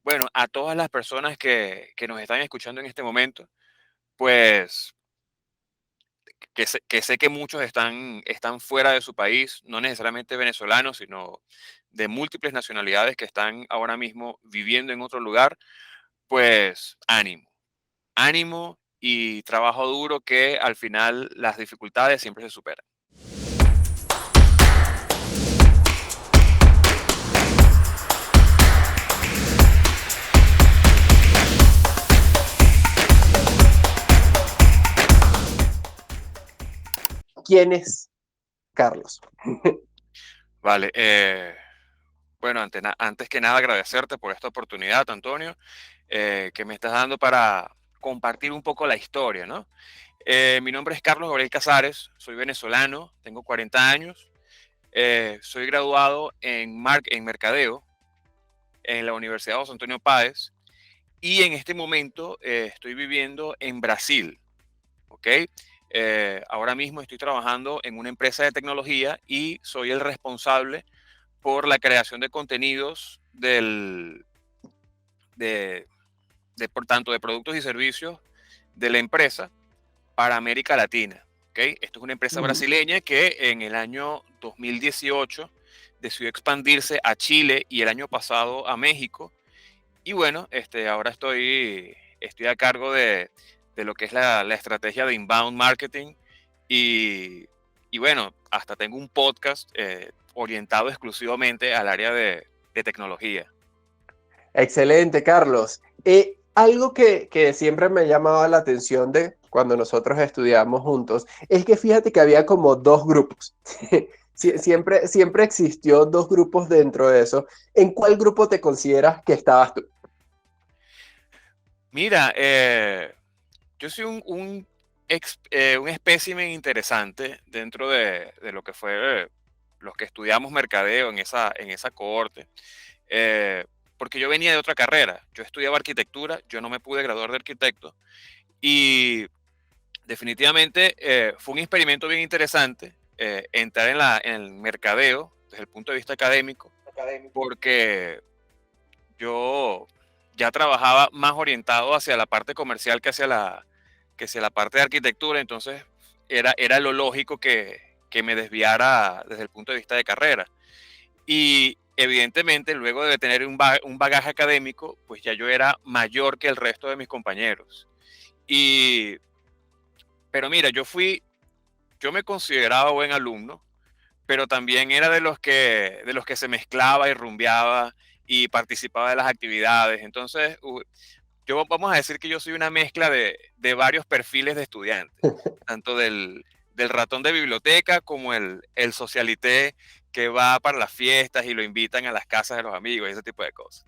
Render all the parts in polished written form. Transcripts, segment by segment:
Bueno, a todas las personas que nos están escuchando en este momento, pues que sé que muchos están fuera de su país, no necesariamente venezolanos, sino de múltiples nacionalidades que están ahora mismo viviendo en otro lugar, pues ánimo, ánimo y trabajo duro que al final las dificultades siempre se superan. ¿Quién es Carlos? Vale, bueno, antes que nada agradecerte por esta oportunidad, Antonio, que me estás dando para compartir un poco la historia, ¿no? Mi nombre es Carlos Gabriel Casares, soy venezolano, tengo 40 años, soy graduado en Mercadeo en la Universidad José Antonio Páez y en este momento estoy viviendo en Brasil, ¿ok? Ahora mismo estoy trabajando en una empresa de tecnología y soy el responsable por la creación de contenidos de, por tanto de productos y servicios de la empresa para América Latina. ¿Okay? Esto es una empresa Ujú. brasileña que en el año 2018 decidió expandirse a Chile y el año pasado a México. Y bueno, ahora estoy a cargo de lo que es la estrategia de inbound marketing y, y bueno, hasta tengo un podcast orientado exclusivamente al área de tecnología. Excelente, Carlos. Algo que siempre me ha llamado la atención de cuando nosotros estudiamos juntos es que fíjate que había como dos grupos. Siempre existió dos grupos dentro de eso. ¿En cuál grupo te consideras que estabas tú? Mira, yo soy un espécimen interesante dentro de lo que fue los que estudiamos mercadeo en esa cohorte, eh, porque yo venía de otra carrera. Yo estudiaba arquitectura, yo no me pude graduar de arquitecto y definitivamente fue un experimento bien interesante entrar en el mercadeo desde el punto de vista académico, porque yo ya trabajaba más orientado hacia la parte comercial que hacia la parte de arquitectura, entonces era lo lógico que me desviara desde el punto de vista de carrera. Y evidentemente, luego de tener un bagaje académico, pues ya yo era mayor que el resto de mis compañeros. Y, pero mira, yo me consideraba buen alumno, pero también era de los que se mezclaba y rumbeaba y participaba de las actividades. Entonces, vamos a decir que yo soy una mezcla de varios perfiles de estudiantes, tanto del ratón de biblioteca como el socialité que va para las fiestas y lo invitan a las casas de los amigos y ese tipo de cosas.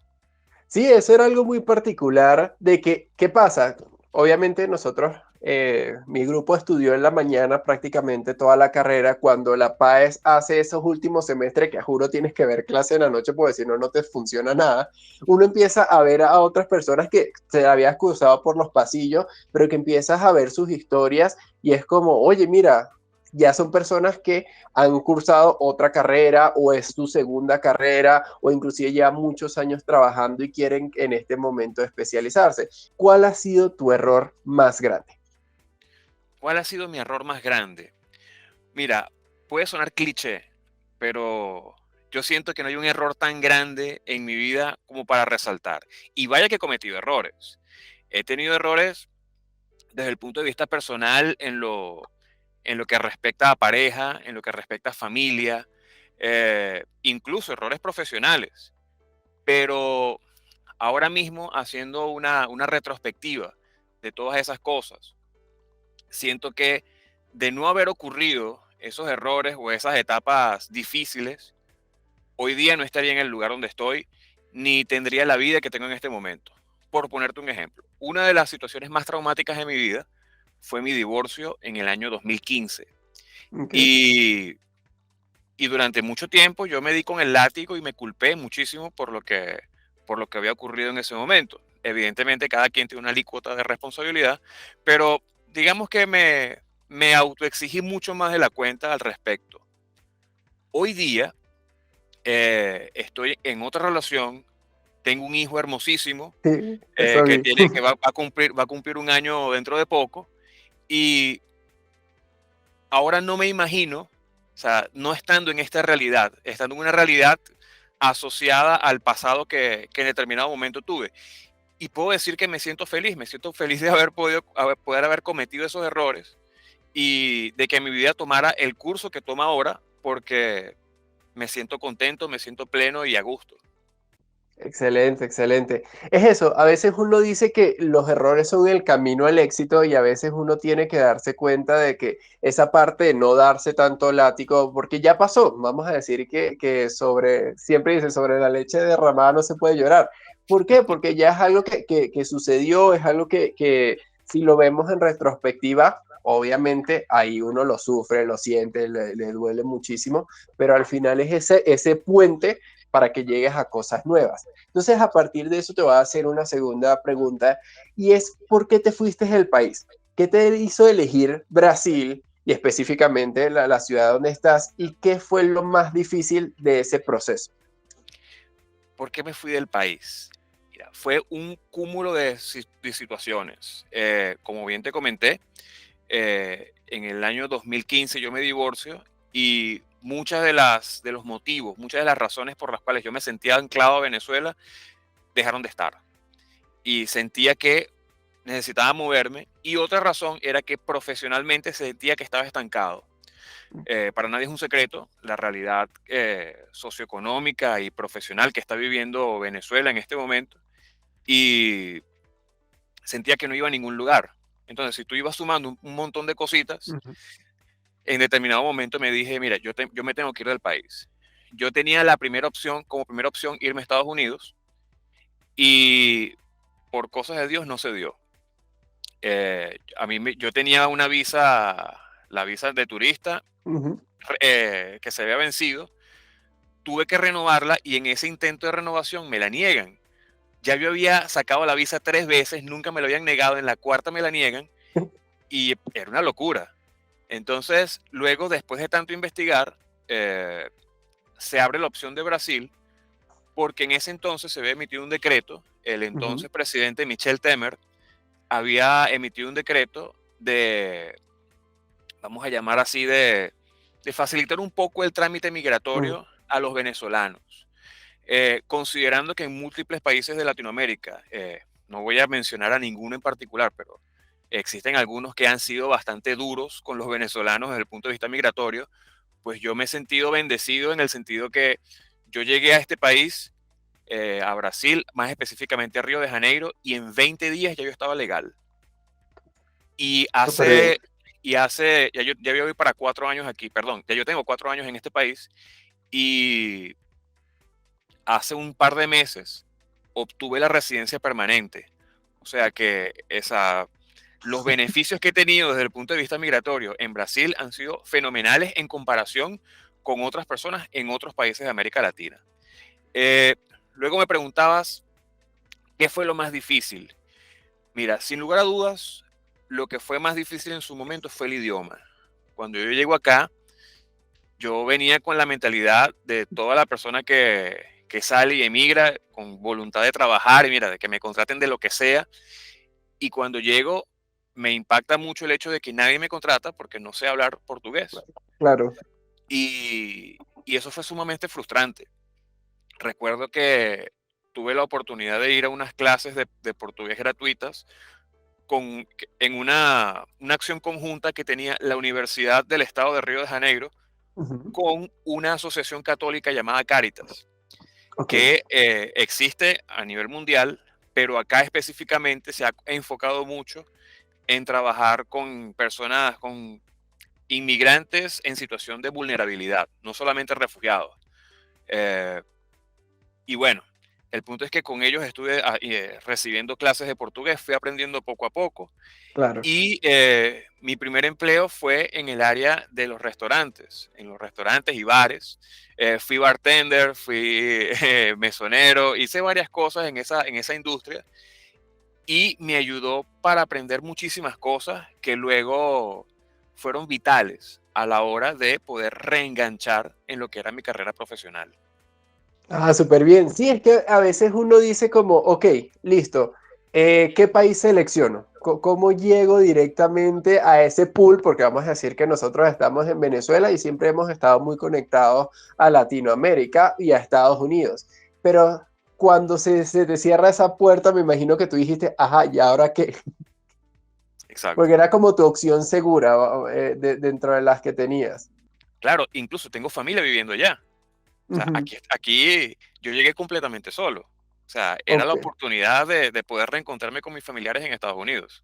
Sí, eso era algo muy particular de que, ¿qué pasa? Obviamente nosotros, mi grupo estudió en la mañana prácticamente toda la carrera. Cuando la PAES hace esos últimos semestres, que a juro tienes que ver clase en la noche porque si no, no te funciona nada, uno empieza a ver a otras personas que se habías cruzado por los pasillos, pero que empiezas a ver sus historias y es como, oye, mira, ya son personas que han cursado otra carrera o es su segunda carrera o inclusive ya muchos años trabajando y quieren en este momento especializarse. ¿Cuál ha sido tu error más grande? ¿Cuál ha sido mi error más grande? Mira, puede sonar cliché, pero yo siento que no hay un error tan grande en mi vida como para resaltar. Y vaya que he cometido errores. He tenido errores desde el punto de vista personal en lo que respecta a pareja, en lo que respecta a familia, incluso errores profesionales. Pero ahora mismo, haciendo una retrospectiva de todas esas cosas, siento que de no haber ocurrido esos errores o esas etapas difíciles, hoy día no estaría en el lugar donde estoy, ni tendría la vida que tengo en este momento. Por ponerte un ejemplo, una de las situaciones más traumáticas de mi vida fue mi divorcio en el año 2015. Okay. Y, y durante mucho tiempo yo me di con el látigo y me culpé muchísimo por lo que había ocurrido en ese momento. Evidentemente cada quien tiene una alícuota de responsabilidad, pero digamos que me autoexigí mucho más de la cuenta al respecto. Hoy día estoy en otra relación, tengo un hijo hermosísimo Sí, eso que vi. tiene, que va a cumplir un año dentro de poco, y ahora no me imagino, o sea, no estando en esta realidad, estando en una realidad asociada al pasado que en determinado momento tuve. Y puedo decir que me siento feliz de poder haber cometido esos errores y de que mi vida tomara el curso que toma ahora, porque me siento contento, me siento pleno y a gusto. Excelente, excelente. Es eso, a veces uno dice que los errores son el camino al éxito y a veces uno tiene que darse cuenta de que esa parte de no darse tanto látigo, porque ya pasó, vamos a decir que sobre, siempre dice, sobre la leche derramada no se puede llorar. ¿Por qué? Porque ya es algo que sucedió, es algo que si lo vemos en retrospectiva, obviamente ahí uno lo sufre, lo siente, le duele muchísimo, pero al final es ese puente para que llegues a cosas nuevas. Entonces, a partir de eso te voy a hacer una segunda pregunta y es, ¿por qué te fuiste del país? ¿Qué te hizo elegir Brasil y específicamente la ciudad donde estás y qué fue lo más difícil de ese proceso? ¿Por qué me fui del país? Mira, fue un cúmulo de situaciones. Como bien te comenté, en el año 2015 yo me divorcio y de los motivos, muchas de las razones por las cuales yo me sentía anclado a Venezuela dejaron de estar. Y sentía que necesitaba moverme. Y otra razón era que profesionalmente sentía que estaba estancado. Para nadie es un secreto la realidad socioeconómica y profesional que está viviendo Venezuela en este momento. Y sentía que no iba a ningún lugar. Entonces, si tú ibas sumando un montón de cositas, Ujú, en determinado momento me dije, mira, yo me tengo que ir del país. Yo tenía la primera opción, como primera opción, irme a Estados Unidos, y por cosas de Dios no se dio. Yo tenía una visa, la visa de turista, ujú. que se había vencido, tuve que renovarla y en ese intento de renovación me la niegan. Ya yo había sacado la visa 3 veces, nunca me lo habían negado, en la cuarta me la niegan y era una locura. Entonces, luego, después de tanto investigar, eh, se abre la opción de Brasil, porque en ese entonces se había emitido un decreto, el Ujú, entonces presidente Michel Temer había emitido un decreto de, vamos a llamar así, de facilitar un poco el trámite ujú, migratorio a los venezolanos, considerando que en múltiples países de Latinoamérica, no voy a mencionar a ninguno en particular, pero existen algunos que han sido bastante duros con los venezolanos desde el punto de vista migratorio. Pues yo me he sentido bendecido en el sentido que yo llegué a este país, a Brasil, más específicamente a Río de Janeiro, y en 20 días ya yo estaba legal. Y súper bien. ya yo voy para 4 años aquí, perdón, ya yo tengo 4 años en este país, y hace un par de meses obtuve la residencia permanente. O sea que los beneficios que he tenido desde el punto de vista migratorio en Brasil han sido fenomenales en comparación con otras personas en otros países de América Latina. Eh, Luego me preguntabas, ¿qué fue lo más difícil? Mira, sin lugar a dudas, lo que fue más difícil en su momento fue el idioma. Cuando yo llego acá, yo venía con la mentalidad de toda la persona que sale y emigra con voluntad de trabajar y mira, de que me contraten de lo que sea. Y cuando llego, me impacta mucho el hecho de que nadie me contrata porque no sé hablar portugués. Claro. Y eso fue sumamente frustrante. Recuerdo que tuve la oportunidad de ir a unas clases de portugués gratuitas en una acción conjunta que tenía la Universidad del Estado de Río de Janeiro Ujú, con una asociación católica llamada Cáritas, ok. que existe a nivel mundial, pero acá específicamente se ha enfocado mucho en trabajar con personas, con inmigrantes en situación de vulnerabilidad, no solamente refugiados. Eh, y bueno, el punto es que con ellos estuve recibiendo clases de portugués, fui aprendiendo poco a poco. Claro. Y mi primer empleo fue en el área de en los restaurantes y bares. Fui bartender, fui mesonero, hice varias cosas en esa industria y me ayudó para aprender muchísimas cosas que luego fueron vitales a la hora de poder reenganchar en lo que era mi carrera profesional. Ah, súper bien. Sí, es que a veces uno dice como, ok, listo, ¿qué país selecciono? ¿Cómo llego directamente a ese pool? Porque vamos a decir que nosotros estamos en Venezuela y siempre hemos estado muy conectados a Latinoamérica y a Estados Unidos. Pero cuando se te cierra esa puerta, me imagino que tú dijiste, ajá, ¿y ahora qué? Exacto. Porque era como tu opción segura dentro de las que tenías. Claro, incluso tengo familia viviendo allá. O sea, Ujú. aquí yo llegué completamente solo. O sea, era la Ok. oportunidad de poder reencontrarme con mis familiares en Estados Unidos.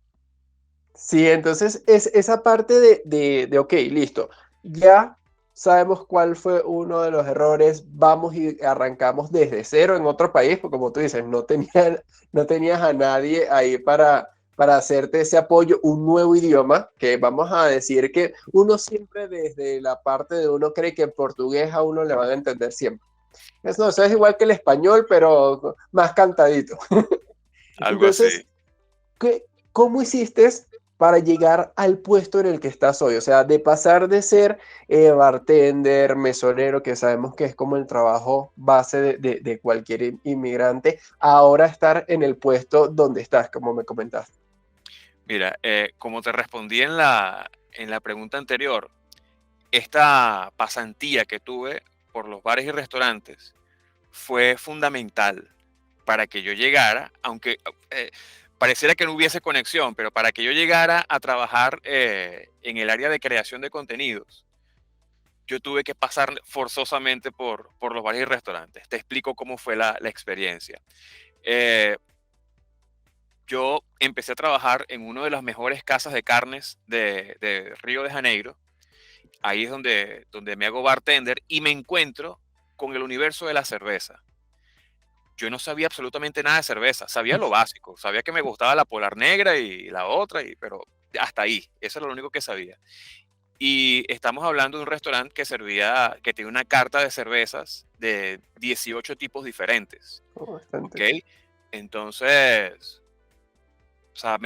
Sí, entonces es esa parte de, ok, listo, ya sabemos cuál fue uno de los errores, vamos y arrancamos desde cero en otro país, porque como tú dices, no tenías a nadie ahí para hacerte ese apoyo, un nuevo idioma, que vamos a decir que uno siempre desde la parte de uno cree que en portugués a uno le van a entender siempre. Eso es igual que el español, pero más cantadito. Algo así. Entonces, ¿cómo hiciste para llegar al puesto en el que estás hoy? O sea, de pasar de ser bartender, mesonero, que sabemos que es como el trabajo base de cualquier inmigrante, a ahora estar en el puesto donde estás, como me comentaste. Mira, como te respondí en la pregunta anterior, esta pasantía que tuve por los bares y restaurantes fue fundamental para que yo llegara, aunque eh, pareciera que no hubiese conexión, pero para que yo llegara a trabajar en el área de creación de contenidos, yo tuve que pasar forzosamente por los bares y restaurantes. Te explico cómo fue la experiencia. Eh, yo empecé a trabajar en una de las mejores casas de carnes de Río de Janeiro. Ahí es donde me hago bartender y me encuentro con el universo de la cerveza. Yo no sabía absolutamente nada de cerveza, sabía lo básico, sabía que me gustaba la Polar Negra y la otra, pero hasta ahí, eso era lo único que sabía. Y estamos hablando de un restaurante que tiene una carta de cervezas de 18 tipos diferentes, Oh, ¿ok? bastante. Entonces, o sea,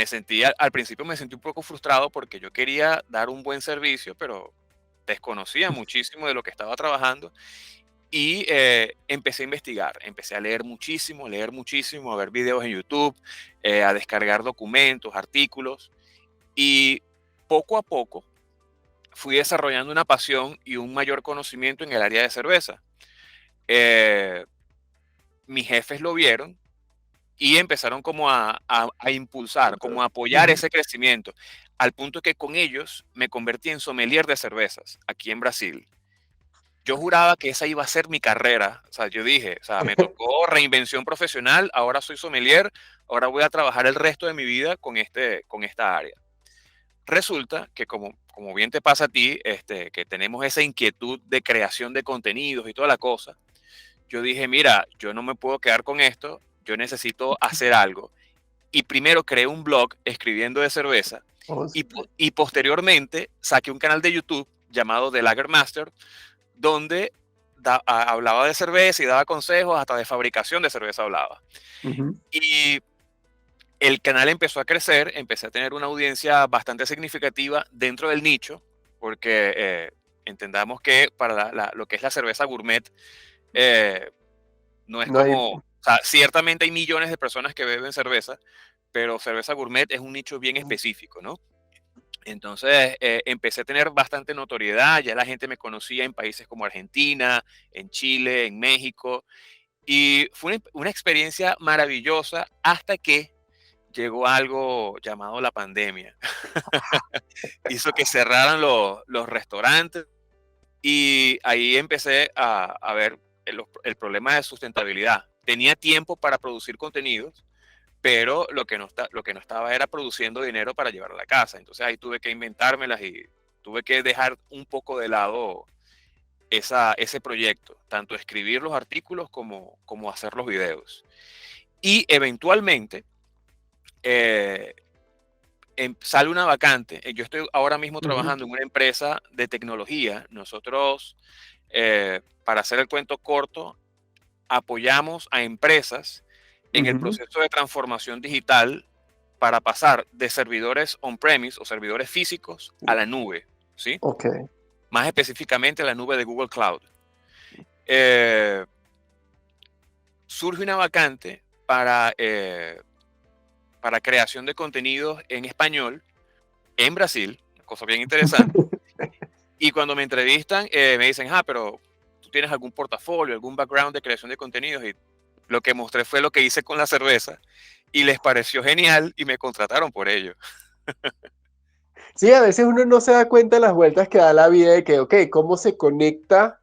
al principio me sentí un poco frustrado porque yo quería dar un buen servicio, pero desconocía muchísimo de lo que estaba trabajando y empecé a investigar, empecé a leer muchísimo, a ver videos en YouTube, a descargar documentos, artículos y poco a poco fui desarrollando una pasión y un mayor conocimiento en el área de cerveza. Eh, Mis jefes lo vieron y empezaron como a impulsar, como a apoyar Ujú. ese crecimiento, al punto que con ellos me convertí en sommelier de cervezas aquí en Brasil. Yo juraba que esa iba a ser mi carrera. O sea, yo dije, o sea, me tocó reinvención profesional, ahora soy sommelier, ahora voy a trabajar el resto de mi vida con esta área. Resulta que como bien te pasa a ti, que tenemos esa inquietud de creación de contenidos y toda la cosa, yo dije, mira, yo no me puedo quedar con esto, yo necesito hacer algo. Y primero creé un blog escribiendo de cerveza Oh, y posteriormente saqué un canal de YouTube llamado The Lager Master, donde hablaba de cerveza y daba consejos, hasta de fabricación de cerveza hablaba. ujú. Y el canal empezó a crecer, empecé a tener una audiencia bastante significativa dentro del nicho, porque entendamos que para lo que es la cerveza gourmet, eh, no es No hay, como, o sea, ciertamente hay millones de personas que beben cerveza, pero cerveza gourmet es un nicho bien específico, ¿no? Entonces empecé a tener bastante notoriedad, ya la gente me conocía en países como Argentina, en Chile, en México, y fue una experiencia maravillosa hasta que llegó algo llamado la pandemia. Hizo que cerraran los restaurantes y ahí empecé a ver el problema de sustentabilidad. Tenía tiempo para producir contenidos, pero lo que no estaba era produciendo dinero para llevar a la casa. Entonces ahí tuve que inventármelas y tuve que dejar un poco de lado ese proyecto, tanto escribir los artículos como hacer los videos. Y eventualmente eh, sale una vacante. Yo estoy ahora mismo ujú, trabajando en una empresa de tecnología. Nosotros, para hacer el cuento corto, apoyamos a empresas en el ujú. proceso de transformación digital para pasar de servidores on-premise o servidores físicos a la nube, ¿sí? Ok. Más específicamente a la nube de Google Cloud. Eh, surge una vacante para creación de contenidos en español en Brasil, cosa bien interesante. Y cuando me entrevistan, me dicen, pero tú tienes algún portafolio, algún background de creación de contenidos. Y lo que mostré fue lo que hice con la cerveza y les pareció genial y me contrataron por ello. Sí, a veces uno no se da cuenta de las vueltas que da la vida de que, ok, cómo se conecta,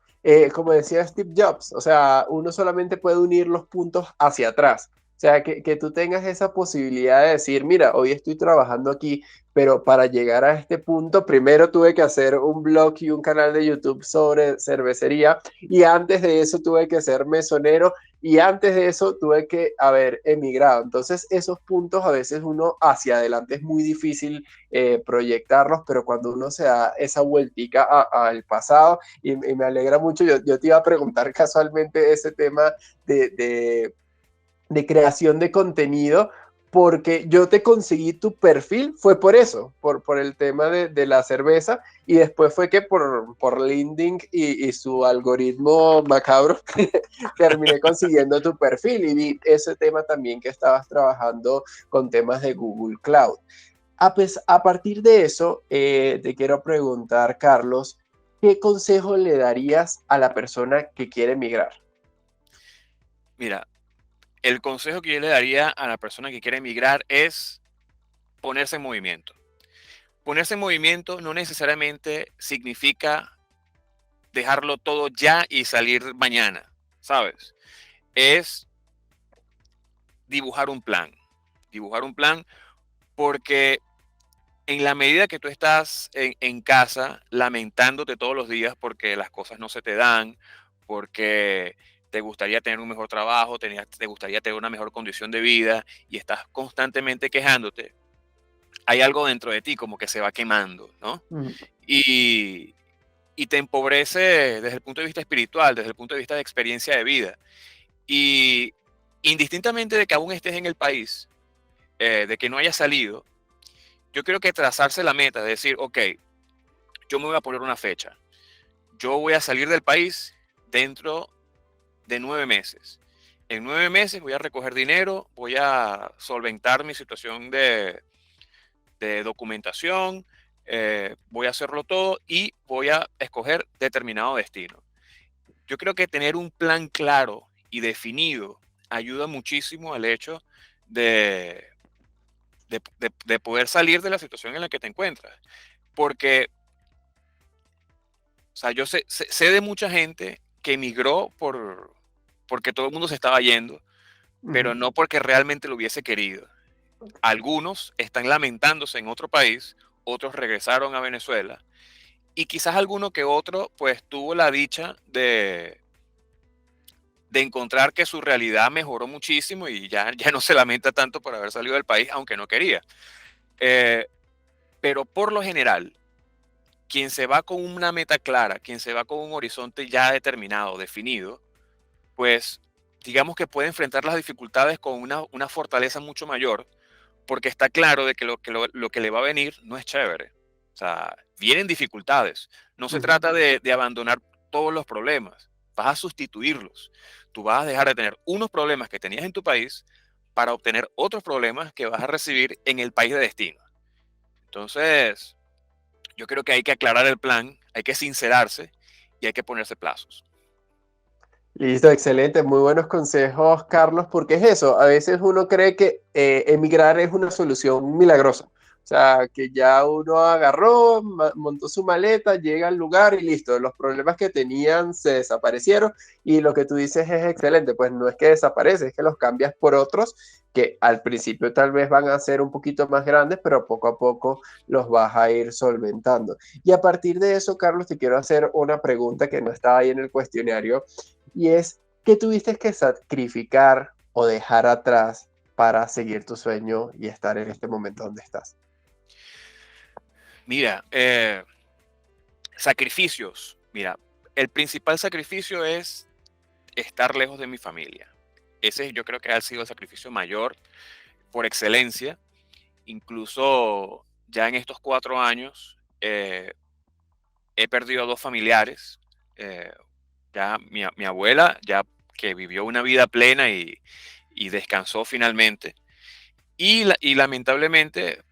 como decía Steve Jobs, o sea, uno solamente puede unir los puntos hacia atrás. O sea, que tú tengas esa posibilidad de decir, mira, hoy estoy trabajando aquí, pero para llegar a este punto, primero tuve que hacer un blog y un canal de YouTube sobre cervecería, y antes de eso tuve que ser mesonero, y antes de eso tuve que haber emigrado. Entonces, esos puntos a veces uno hacia adelante es muy difícil proyectarlos, pero cuando uno se da esa vueltica al pasado, y me alegra mucho, yo te iba a preguntar casualmente ese tema de creación de contenido, porque yo te conseguí tu perfil, fue por eso, por el tema de la cerveza, y después fue que por LinkedIn y su algoritmo macabro terminé consiguiendo tu perfil y vi ese tema también que estabas trabajando con temas de Google Cloud. A partir de eso, te quiero preguntar, Carlos, ¿qué consejo le darías a la persona que quiere emigrar? Mira, el consejo que yo le daría a la persona que quiere emigrar es ponerse en movimiento. Ponerse en movimiento no necesariamente significa dejarlo todo ya y salir mañana, ¿sabes? Es dibujar un plan. Dibujar un plan porque en la medida que tú estás en casa lamentándote todos los días porque las cosas no se te dan, porque te gustaría tener un mejor trabajo, te gustaría tener una mejor condición de vida y estás constantemente quejándote, hay algo dentro de ti como que se va quemando, ¿no? Mm. Y, y te empobrece desde el punto de vista espiritual, desde el punto de vista de experiencia de vida. Y indistintamente de que aún estés en el país, de que no hayas salido, yo creo que trazarse la meta, de decir, ok, yo me voy a poner una fecha. Yo voy a salir del país dentro de 9 meses. En 9 meses voy a recoger dinero, voy a solventar mi situación de documentación, voy a hacerlo todo y voy a escoger determinado destino. Yo creo que tener un plan claro y definido ayuda muchísimo al hecho de, de poder salir de la situación en la que te encuentras. Porque, o sea, yo sé de mucha gente que emigró porque todo el mundo se estaba yendo, pero Ujú. no porque realmente lo hubiese querido. Algunos están lamentándose en otro país, otros regresaron a Venezuela y quizás alguno que otro pues tuvo la dicha de encontrar que su realidad mejoró muchísimo y ya no se lamenta tanto por haber salido del país, aunque no quería. Eh, pero por lo general, quien se va con una meta clara, quien se va con un horizonte ya determinado, definido, pues digamos que puede enfrentar las dificultades con una fortaleza mucho mayor, porque está claro de que lo que le va a venir no es chévere. O sea, vienen dificultades. No se Ujú. trata de abandonar todos los problemas, vas a sustituirlos. Tú vas a dejar de tener unos problemas que tenías en tu país para obtener otros problemas que vas a recibir en el país de destino. Entonces, yo creo que hay que aclarar el plan, hay que sincerarse y hay que ponerse plazos. Listo, excelente, muy buenos consejos, Carlos, porque es eso, a veces uno cree que emigrar es una solución milagrosa, o sea, que ya uno agarró, montó su maleta, llega al lugar y listo, los problemas que tenían se desaparecieron y lo que tú dices es excelente, pues no es que desaparece, es que los cambias por otros que al principio tal vez van a ser un poquito más grandes, pero poco a poco los vas a ir solventando. Y a partir de eso, Carlos, te quiero hacer una pregunta que no estaba ahí en el cuestionario y es qué tuviste que sacrificar o dejar atrás para seguir tu sueño y estar en este momento donde estás. Mira, sacrificios. Mira, el principal sacrificio es estar lejos de mi familia. Ese yo creo que ha sido el sacrificio mayor por excelencia. Incluso ya en estos 4 años he perdido a dos familiares. eh, ya mi abuela, ya que vivió una vida plena y descansó finalmente. Y lamentablemente,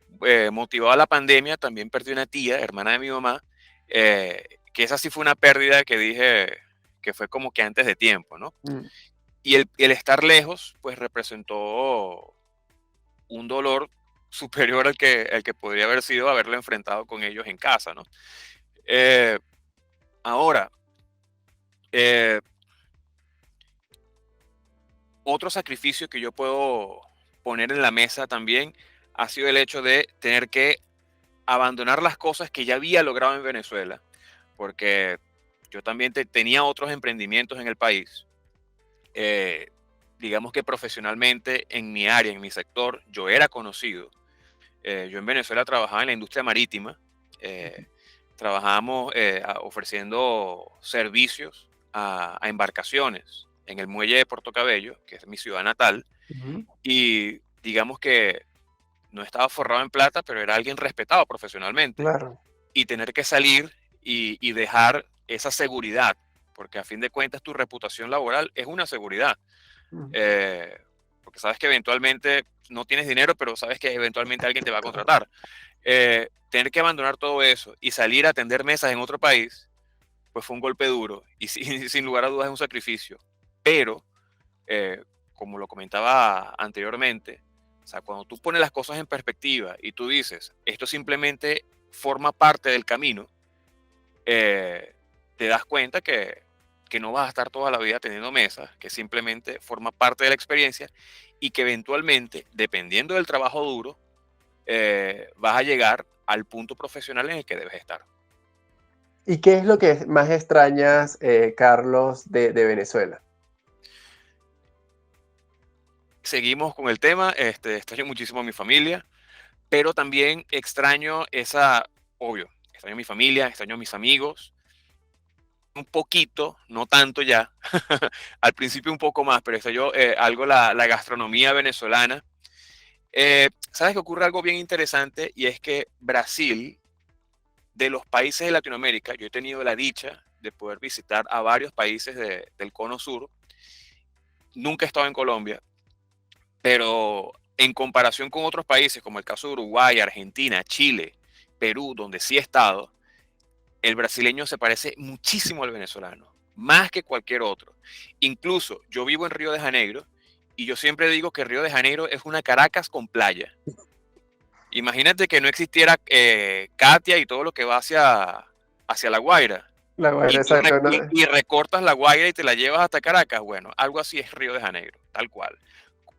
motivado a la pandemia, también perdí una tía, hermana de mi mamá, que esa sí fue una pérdida que dije que fue como que antes de tiempo, ¿no? Mm. Y el estar lejos, pues representó un dolor superior al que podría haber sido haberlo enfrentado con ellos en casa, ¿no? Eh, ahora, eh, otro sacrificio que yo puedo poner en la mesa también ha sido el hecho de tener que abandonar las cosas que ya había logrado en Venezuela, porque yo también tenía otros emprendimientos en el país. Eh, digamos que profesionalmente en mi área, en mi sector, yo era conocido. Yo en Venezuela trabajaba en la industria marítima. eh, Trabajábamos ofreciendo servicios a embarcaciones en el muelle de Puerto Cabello, que es mi ciudad natal, Ujú. y digamos que no estaba forrado en plata, pero era alguien respetado profesionalmente. Claro. Y tener que salir y dejar esa seguridad, porque a fin de cuentas tu reputación laboral es una seguridad. Mm. eh, Porque sabes que eventualmente no tienes dinero, pero sabes que eventualmente alguien te va a contratar. Tener que abandonar todo eso y salir a atender mesas en otro país, pues fue un golpe duro y sin lugar a dudas es un sacrificio. Pero, eh, como lo comentaba anteriormente, o sea, cuando tú pones las cosas en perspectiva y tú dices, esto simplemente forma parte del camino, te das cuenta que no vas a estar toda la vida teniendo mesas, que simplemente forma parte de la experiencia y que eventualmente, dependiendo del trabajo duro, vas a llegar al punto profesional en el que debes estar. ¿Y qué es lo que más extrañas, Carlos, de Venezuela? Seguimos con el tema, extraño muchísimo a mi familia, pero también extraño esa, obvio, extraño a mi familia, extraño a mis amigos, un poquito, no tanto ya, al principio un poco más, pero extraño algo la gastronomía venezolana. ¿Sabes que ocurre algo bien interesante? Y es que Brasil, de los países de Latinoamérica, yo he tenido la dicha de poder visitar a varios países del cono sur. Nunca he estado en Colombia, pero en comparación con otros países, como el caso de Uruguay, Argentina, Chile, Perú, donde sí he estado, el brasileño se parece muchísimo al venezolano, más que cualquier otro. Incluso yo vivo en Río de Janeiro y yo siempre digo que Río de Janeiro es una Caracas con playa. Imagínate que no existiera Katia y todo lo que va hacia La Guaira. La Y, Guaira, tú exacto, ¿no? y recortas La Guaira y te la llevas hasta Caracas. Bueno, algo así es Río de Janeiro, tal cual.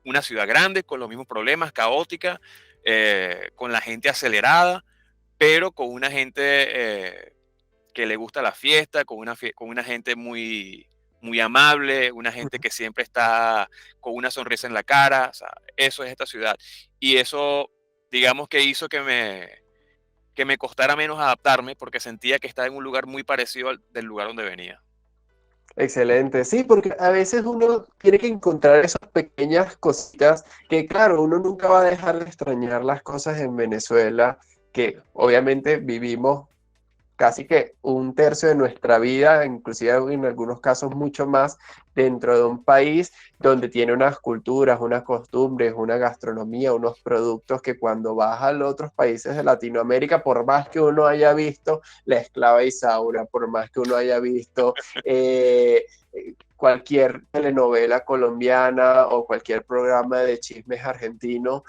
Una ciudad grande, con los mismos problemas, caótica, con la gente acelerada, pero con una gente que le gusta la fiesta, con una gente muy amable, una gente que siempre está con una sonrisa en la cara. O sea, eso es esta ciudad. Y eso, digamos que hizo que me costara menos adaptarme porque sentía que estaba en un lugar muy parecido al del lugar donde venía. Excelente, sí, porque a veces uno tiene que encontrar esas pequeñas cositas que, claro, uno nunca va a dejar de extrañar las cosas en Venezuela, que obviamente vivimos casi que un tercio de nuestra vida, inclusive en algunos casos mucho más, dentro de un país donde tiene unas culturas, unas costumbres, una gastronomía, unos productos que cuando vas a los otros países de Latinoamérica, por más que uno haya visto La Esclava Isaura, por más que uno haya visto cualquier telenovela colombiana o cualquier programa de chismes argentino,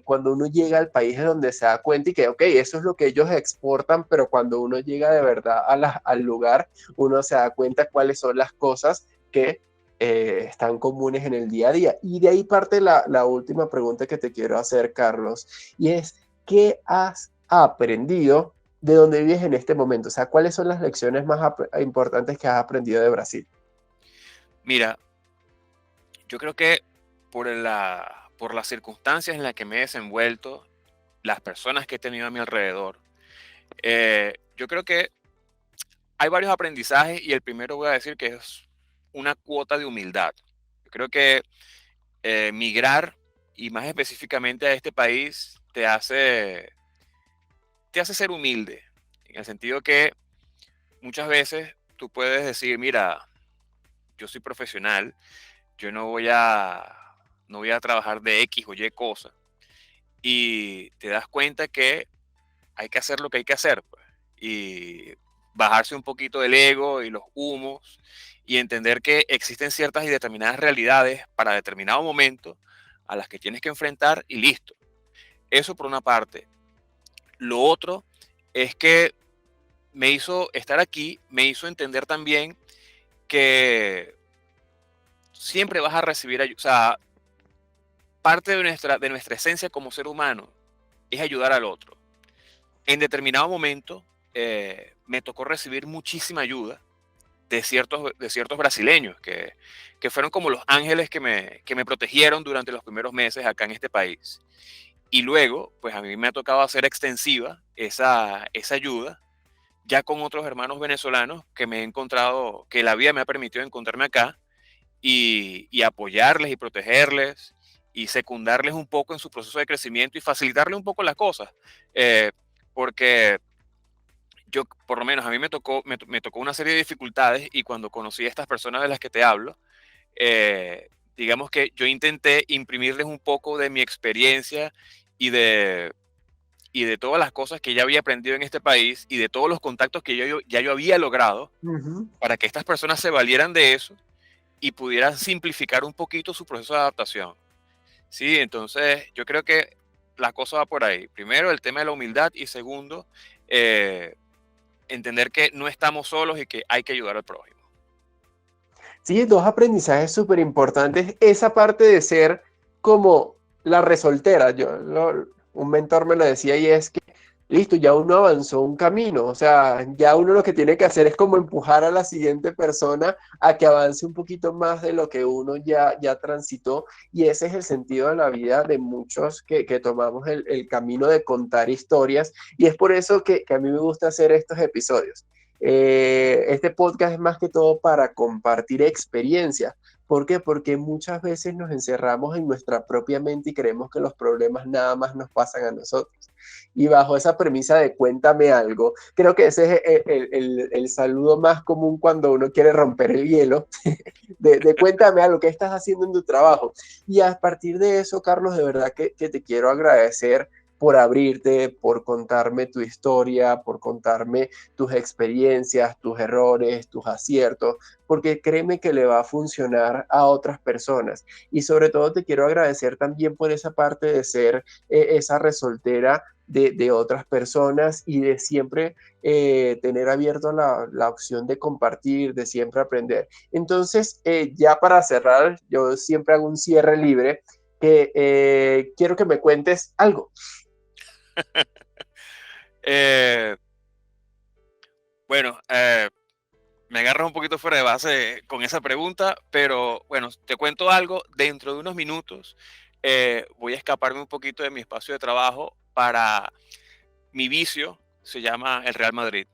cuando uno llega al país es donde se da cuenta y que, ok, eso es lo que ellos exportan, pero cuando uno llega de verdad al lugar, uno se da cuenta cuáles son las cosas que están comunes en el día a día. Y de ahí parte la última pregunta que te quiero hacer, Carlos, y es, ¿qué has aprendido de donde vives en este momento? O sea, ¿cuáles son las lecciones más importantes que has aprendido de Brasil? Mira, yo creo que por las circunstancias en las que me he desenvuelto, las personas que he tenido a mi alrededor, yo creo que hay varios aprendizajes y el primero voy a decir que es una cuota de humildad. Yo creo que migrar y más específicamente a este país te hace ser humilde, en el sentido que muchas veces tú puedes decir, mira, yo soy profesional, yo no voy a trabajar de X o Y cosa. Y te das cuenta que hay que hacer lo que hay que hacer, pues, y bajarse un poquito del ego y los humos y entender que existen ciertas y determinadas realidades para determinado momento a las que tienes que enfrentar y listo. Eso por una parte. Lo otro es que me hizo estar aquí, me hizo entender también que siempre vas a recibir ayuda. O sea, parte de nuestra esencia como ser humano es ayudar al otro. En determinado momento me tocó recibir muchísima ayuda de ciertos brasileños que fueron como los ángeles que me protegieron durante los primeros meses acá en este país. Y luego, pues a mí me ha tocado hacer extensiva esa ayuda ya con otros hermanos venezolanos que me he encontrado, que la vida me ha permitido encontrarme acá y apoyarles y protegerles y secundarles un poco en su proceso de crecimiento y facilitarles un poco las cosas. Eh, porque yo, por lo menos a mí me tocó una serie de dificultades y cuando conocí a estas personas de las que te hablo, digamos que yo intenté imprimirles un poco de mi experiencia y de, y de todas las cosas que ya había aprendido en este país y de todos los contactos que ya yo había logrado Ujú. para que estas personas se valieran de eso y pudieran simplificar un poquito su proceso de adaptación. Sí, entonces yo creo que la cosa va por ahí. Primero, el tema de la humildad y segundo, eh, entender que no estamos solos y que hay que ayudar al prójimo. Sí, dos aprendizajes súper importantes. Esa parte de ser como la resoltera. Un mentor me lo decía y es que, listo, ya uno avanzó un camino. O sea, ya uno lo que tiene que hacer es como empujar a la siguiente persona a que avance un poquito más de lo que uno ya transitó. Y ese es el sentido de la vida de muchos que tomamos el camino de contar historias. Y es por eso que a mí me gusta hacer estos episodios. Este podcast es más que todo para compartir experiencias. ¿Por qué? Porque muchas veces nos encerramos en nuestra propia mente y creemos que los problemas nada más nos pasan a nosotros. Y bajo esa premisa de cuéntame algo, creo que ese es el saludo más común cuando uno quiere romper el hielo, de cuéntame algo, ¿qué estás haciendo en tu trabajo? Y a partir de eso, Carlos, de verdad que te quiero agradecer por abrirte, por contarme tu historia, por contarme tus experiencias, tus errores, tus aciertos, porque créeme que le va a funcionar a otras personas. Y sobre todo te quiero agradecer también por esa parte de ser esa resoltera de otras personas y de siempre tener abierto la opción de compartir, de siempre aprender. Entonces, ya para cerrar, yo siempre hago un cierre libre, que quiero que me cuentes algo. Eh, bueno, me agarras un poquito fuera de base con esa pregunta, pero bueno, te cuento algo. Dentro de unos minutos voy a escaparme un poquito de mi espacio de trabajo para mi vicio, se llama el Real Madrid.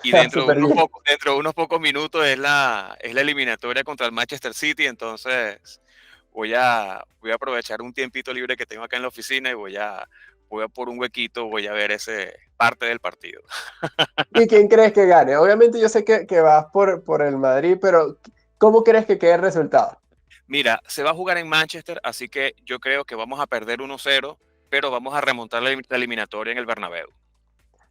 Y Súper bien. dentro de unos pocos minutos es la eliminatoria contra el Manchester City, entonces voy a aprovechar un tiempito libre que tengo acá en la oficina y voy a por un huequito, voy a ver ese parte del partido. ¿Y quién crees que gane? Obviamente yo sé que vas por el Madrid, pero ¿cómo crees que quede el resultado? Mira, se va a jugar en Manchester, así que yo creo que vamos a perder 1-0, pero vamos a remontar la eliminatoria en el Bernabéu.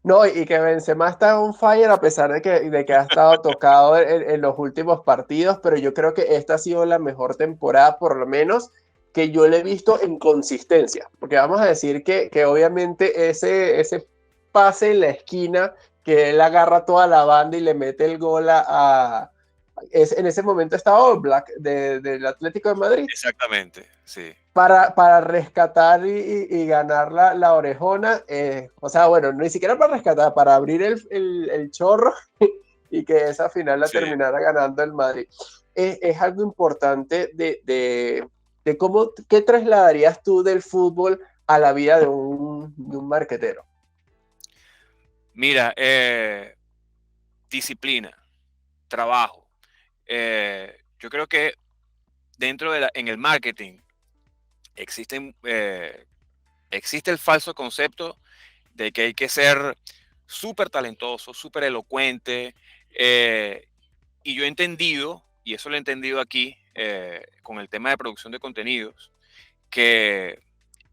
No, y que Benzema está on fire a pesar de que ha estado tocado en los últimos partidos, pero yo creo que esta ha sido la mejor temporada, por lo menos, que yo le he visto en consistencia. Porque vamos a decir que obviamente ese pase en la esquina, que él agarra toda la banda y le mete el gol en ese momento estaba All Black del Atlético de Madrid Exactamente, sí, para rescatar y ganar la orejona, o sea, bueno, ni siquiera para rescatar, para abrir el chorro y que esa final la sí. terminara ganando el Madrid. Es algo importante de cómo, ¿qué trasladarías tú del fútbol a la vida de un marquetero? Mira, disciplina, trabajo. Yo creo que en el marketing existen, existe el falso concepto de que hay que ser súper talentoso, súper elocuente, y yo he entendido y eso lo he entendido aquí con el tema de producción de contenidos, que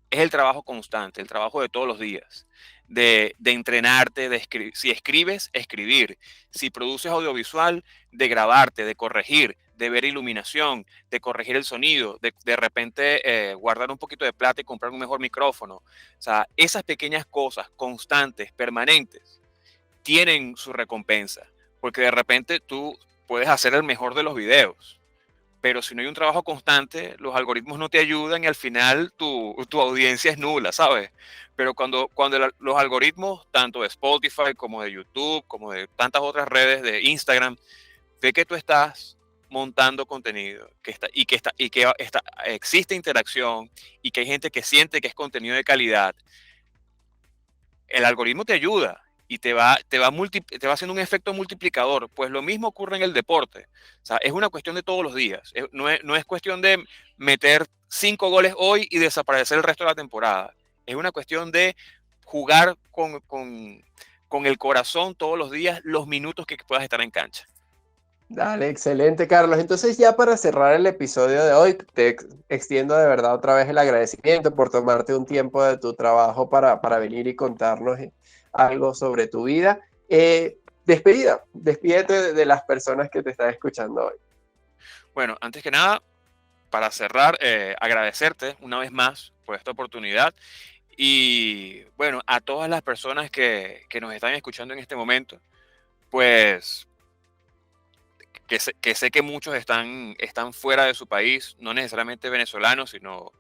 es el trabajo constante, el trabajo de todos los días, de entrenarte, de escribir. Si escribes, escribir. Si produces audiovisual, de grabarte, de corregir, de ver iluminación, de corregir el sonido, de repente guardar un poquito de plata y comprar un mejor micrófono. O sea, esas pequeñas cosas constantes, permanentes, tienen su recompensa, porque de repente tú puedes hacer el mejor de los videos, pero si no hay un trabajo constante, los algoritmos no te ayudan y al final tu audiencia es nula, ¿sabes? Pero cuando los algoritmos, tanto de Spotify como de YouTube, como de tantas otras redes, de Instagram, ve que tú estás montando contenido, existe interacción y que hay gente que siente que es contenido de calidad, el algoritmo te ayuda y te va haciendo un efecto multiplicador. Pues lo mismo ocurre en el deporte. O sea, es una cuestión de todos los días. No es cuestión de meter 5 goles hoy y desaparecer el resto de la temporada. Es una cuestión de jugar con el corazón todos los días los minutos que puedas estar en cancha. Dale, excelente, Carlos. Entonces, ya para cerrar el episodio de hoy, te extiendo de verdad otra vez el agradecimiento por tomarte un tiempo de tu trabajo para venir y contarnos algo sobre tu vida. Despídete de las personas que te están escuchando hoy. Bueno, antes que nada, para cerrar, agradecerte una vez más por esta oportunidad. Y bueno, a todas las personas que nos están escuchando en este momento, pues que sé que muchos están fuera de su país, no necesariamente venezolanos, sino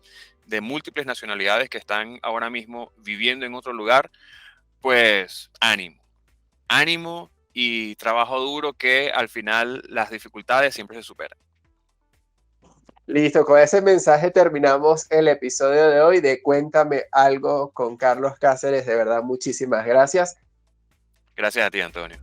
de múltiples nacionalidades que están ahora mismo viviendo en otro lugar, pues ánimo y trabajo duro, que al final las dificultades siempre se superan. Listo, con ese mensaje terminamos el episodio de hoy de Cuéntame Algo con Carlos Cáceres. De verdad, muchísimas gracias. Gracias a ti, Antonio.